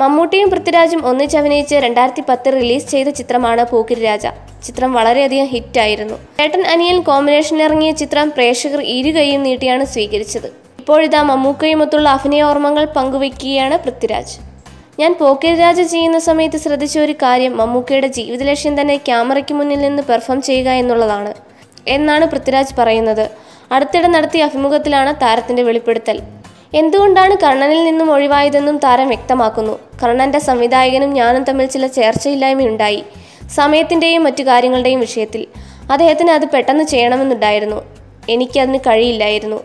മമ്മൂട്ടിയും പൃഥ്വിരാജും ഒന്നിച്ചഭിനയിച്ച് 2010 റിലീസ് ചെയ്ത ചിത്രമാണ് പോക്കിരി രാജ. ചിത്രം വളരെയധികം ഹിറ്റായിരുന്നു. ചേട്ടൻ അനിയൻ കോമ്പിനേഷനിലിറങ്ങിയ ചിത്രം പ്രേക്ഷകർ ഇരുകൈയും നീട്ടിയാണ് സ്വീകരിച്ചത്. ഇപ്പോഴിതാ മമ്മൂക്കയുമൊത്തുള്ള അഭിനയ ഓർമ്മകൾ പങ്കുവയ്ക്കുകയാണ് പൃഥ്വിരാജ്. ഞാൻ പോക്കിരി രാജ ചെയ്യുന്ന സമയത്ത് ശ്രദ്ധിച്ച ഒരു കാര്യം മമ്മൂക്കയുടെ ജീവിത ലക്ഷ്യം തന്നെ ക്യാമറയ്ക്ക് മുന്നിൽ നിന്ന് പെർഫോം ചെയ്യുക എന്നുള്ളതാണ് എന്നാണ് പൃഥ്വിരാജ് പറയുന്നത്. അടുത്തിടെ നടത്തിയ അഭിമുഖത്തിലാണ് താരത്തിന്റെ വെളിപ്പെടുത്തൽ. എന്തുകൊണ്ടാണ് കർണനിൽ നിന്നും ഒഴിവായതെന്നും താരം വ്യക്തമാക്കുന്നു. കർണന്റെ സംവിധായകനും ഞാനും തമ്മിൽ ചില ചേർച്ചയില്ലായ്മയുണ്ടായി, സമയത്തിന്റെയും മറ്റു കാര്യങ്ങളുടെയും വിഷയത്തിൽ. അദ്ദേഹത്തിന് അത് പെട്ടെന്ന് ചെയ്യണമെന്നുണ്ടായിരുന്നു, എനിക്കതിന് കഴിയില്ലായിരുന്നു.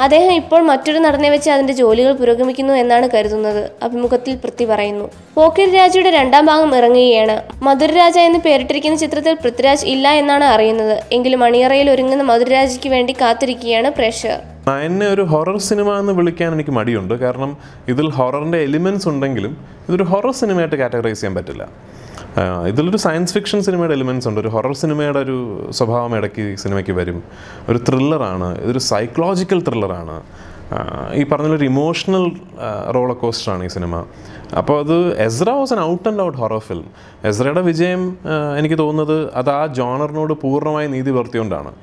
അദ്ദേഹം ഇപ്പോൾ മറ്റൊരു നടനെ വെച്ച് അതിന്റെ ജോലികൾ പുരോഗമിക്കുന്നു എന്നാണ് കരുതുന്നത്, അഭിമുഖത്തിൽ പൃഥ്വി പറയുന്നു. പോക്കിരി രാജയുടെ 2ാം ഭാഗം ഇറങ്ങുകയാണ്. മധുരരാജ എന്ന് പേരിട്ടിരിക്കുന്ന ചിത്രത്തിൽ പൃഥ്വിരാജ് ഇല്ല എന്നാണ് അറിയുന്നത്. എങ്കിലും അണിയറയിൽ ഒരുങ്ങുന്ന മധുരരാജയ്ക്ക് വേണ്ടി കാത്തിരിക്കുകയാണ് പ്രേക്ഷകർ. എന്നെ ഒരു ഹൊറർ സിനിമ എന്ന് വിളിക്കാൻ എനിക്ക് മടിയുണ്ട്. കാരണം ഇതിൽ ഹൊററിൻ്റെ എലിമെൻറ്റ്സ് ഉണ്ടെങ്കിലും ഇതൊരു ഹൊറർ സിനിമയായിട്ട് കാറ്റഗറൈസ് ചെയ്യാൻ പറ്റില്ല. ഇതിലൊരു സയൻസ് ഫിക്ഷൻ സിനിമയുടെ എലിമെൻറ്റ്സ് ഉണ്ട്. ഒരു ഹൊറർ സിനിമയുടെ ഒരു സ്വഭാവം ഇടയ്ക്ക് സിനിമയ്ക്ക് വരും. ഒരു ത്രില്ലറാണ്, ഇതൊരു സൈക്കോളജിക്കൽ ത്രില്ലറാണ്. ഈ പറഞ്ഞൊരു ഇമോഷണൽ റോളർ കോസ്റ്ററാണ് ഈ സിനിമ. അപ്പോൾ അത് Ezra was an out and out horror film. എസ്രയുടെ വിജയം എനിക്ക് തോന്നുന്നത് അത് ആ ജോണറിനോട് പൂർണ്ണമായി നീതി പുലർത്തിയോണ്ടാണ്.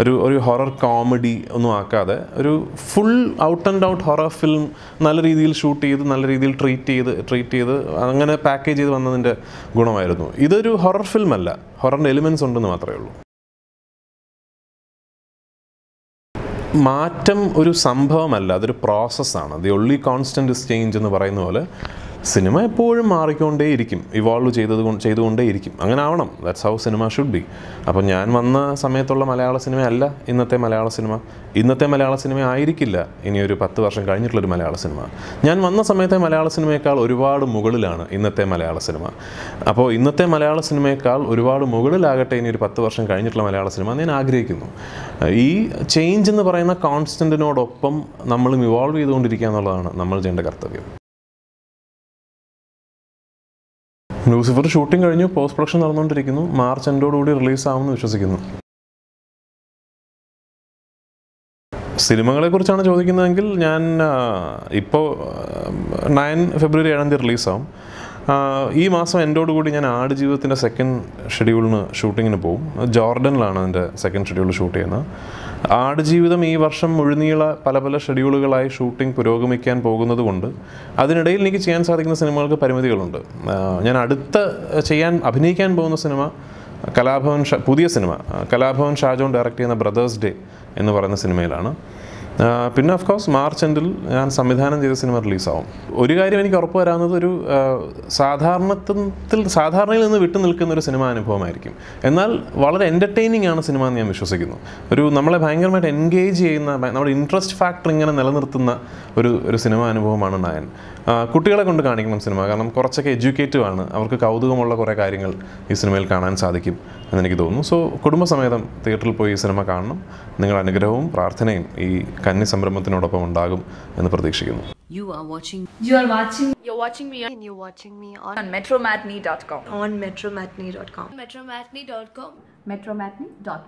ഒരു ഹൊറർ കോമഡി ഒന്നും ആക്കാതെ ഒരു full out and out horror film നല്ല രീതിയിൽ ഷൂട്ട് ചെയ്ത് നല്ല രീതിയിൽ ട്രീറ്റ് ചെയ്ത് അങ്ങനെ പാക്കേജ് ചെയ്ത് വന്നതിൻ്റെ ഗുണമായിരുന്നു. ഇതൊരു ഹൊറർ ഫിലിം അല്ല, ഹൊററിൻ്റെ എലിമെൻറ്റ്സ് ഉണ്ടെന്ന് മാത്രമേ ഉള്ളൂ. മാറ്റം ഒരു സംഭവമല്ല, അതൊരു പ്രോസസ്സാണ്. The only constant is change എന്ന് പറയുന്ന പോലെ സിനിമ എപ്പോഴും മാറിക്കൊണ്ടേയിരിക്കും, ഇവോൾവ് ചെയ്തുകൊണ്ടേയിരിക്കും. അങ്ങനെ ആവണം. That's how cinema should be. അപ്പോൾ ഞാൻ വന്ന സമയത്തുള്ള മലയാള സിനിമയല്ല ഇന്നത്തെ മലയാള സിനിമ. ഇന്നത്തെ മലയാള സിനിമ ആയിരിക്കില്ല ഇനിയൊരു 10 വർഷം കഴിഞ്ഞിട്ടുള്ളൊരു മലയാള സിനിമ. ഞാൻ വന്ന സമയത്തെ മലയാള സിനിമയേക്കാൾ ഒരുപാട് മുകളിലാണ് ഇന്നത്തെ മലയാള സിനിമ. അപ്പോൾ ഇന്നത്തെ മലയാള സിനിമയേക്കാൾ ഒരുപാട് മുകളിലാകട്ടെ ഇനി ഒരു 10 വർഷം കഴിഞ്ഞിട്ടുള്ള മലയാള സിനിമ ഞാൻ ആഗ്രഹിക്കുന്നു. ഈ ചേഞ്ച് എന്ന് പറയുന്ന കോൺസ്റ്റൻറ്റിനോടൊപ്പം നമ്മളും ഇവോൾവ് ചെയ്തുകൊണ്ടിരിക്കുക എന്നുള്ളതാണ് നമ്മൾ ചെയ്യേണ്ട കർത്തവ്യം. ലൂസിഫർ ഷൂട്ടിംഗ് കഴിഞ്ഞു, പോസ്റ്റ് പ്രൊഡക്ഷൻ നടന്നുകൊണ്ടിരിക്കുന്നു. മാർച്ച് എൻഡോടുകൂടി റിലീസാവുമെന്ന് വിശ്വസിക്കുന്നു. സിനിമകളെക്കുറിച്ചാണ് ചോദിക്കുന്നതെങ്കിൽ ഞാൻ ഇപ്പോൾ 9 ഫെബ്രുവരി 7 റിലീസാവും. ഈ മാസം എൻഡോടുകൂടി ഞാൻ ആടുജീവിതത്തിൻ്റെ 2nd ഷെഡ്യൂളിന് ഷൂട്ടിങ്ങിന് പോകും. ജോർഡനിലാണ് അതിൻ്റെ 2nd ഷെഡ്യൂൾ ഷൂട്ട് ചെയ്യുന്നത്. ആടുജീവിതം ഈ വർഷം മുഴുനീള പല ഷെഡ്യൂളുകളായി ഷൂട്ടിംഗ് പുരോഗമിക്കാൻ പോകുന്നത് കൊണ്ട് അതിനിടയിൽ എനിക്ക് ചെയ്യാൻ സാധിക്കുന്ന സിനിമകൾക്ക് പരിമിതികളുണ്ട്. ഞാൻ അഭിനയിക്കാൻ പോകുന്ന സിനിമ പുതിയ സിനിമ കലാഭവൻ ഷാജോൺ ഡയറക്റ്റ് ചെയ്യുന്ന ബ്രദേഴ്സ് ഡേ എന്ന് പറയുന്ന സിനിമയിലാണ്. പിന്നെ ഓഫ് കോഴ്സ് മാർച്ച് എൻഡിൽ ഞാൻ സംവിധാനം ചെയ്ത സിനിമ റിലീസാവും. ഒരു കാര്യം എനിക്ക് ഉറപ്പ് വരാവുന്നത് ഒരു സാധാരണയിൽ നിന്ന് വിട്ടു നിൽക്കുന്ന ഒരു സിനിമ അനുഭവമായിരിക്കും. എന്നാൽ വളരെ എൻ്റർടൈനിങ് ആണ് സിനിമ എന്ന് ഞാൻ വിശ്വസിക്കുന്നു. നമ്മളെ ഭയങ്കരമായിട്ട് എൻഗേജ് ചെയ്യുന്ന, നമ്മുടെ ഇൻട്രസ്റ്റ് ഫാക്ടർ ഇങ്ങനെ നിലനിർത്തുന്ന ഒരു സിനിമ അനുഭവമാണ് നയൻ. കുട്ടികളെ കൊണ്ട് കാണിക്കണം സിനിമ. കാരണം കുറച്ചൊക്കെ എഡ്യൂക്കേറ്റീവ് ആണ്, അവർക്ക് കൗതുകമുള്ള കുറേ കാര്യങ്ങൾ ഈ സിനിമയിൽ കാണാൻ സാധിക്കും എന്നെനിക്ക് തോന്നുന്നു. സോ കുടുംബസമേതം തിയേറ്ററിൽ പോയി ഈ സിനിമ കാണണം. നിങ്ങളുടെ അനുഗ്രഹവും പ്രാർത്ഥനയും ഈ കന്നി സംരംഭത്തിനോടൊപ്പം ഉണ്ടാകും എന്ന് പ്രതീക്ഷിക്കുന്നു. You're watching me on metromatney.com. metromatney.com. metromatney.com. metromatney.com.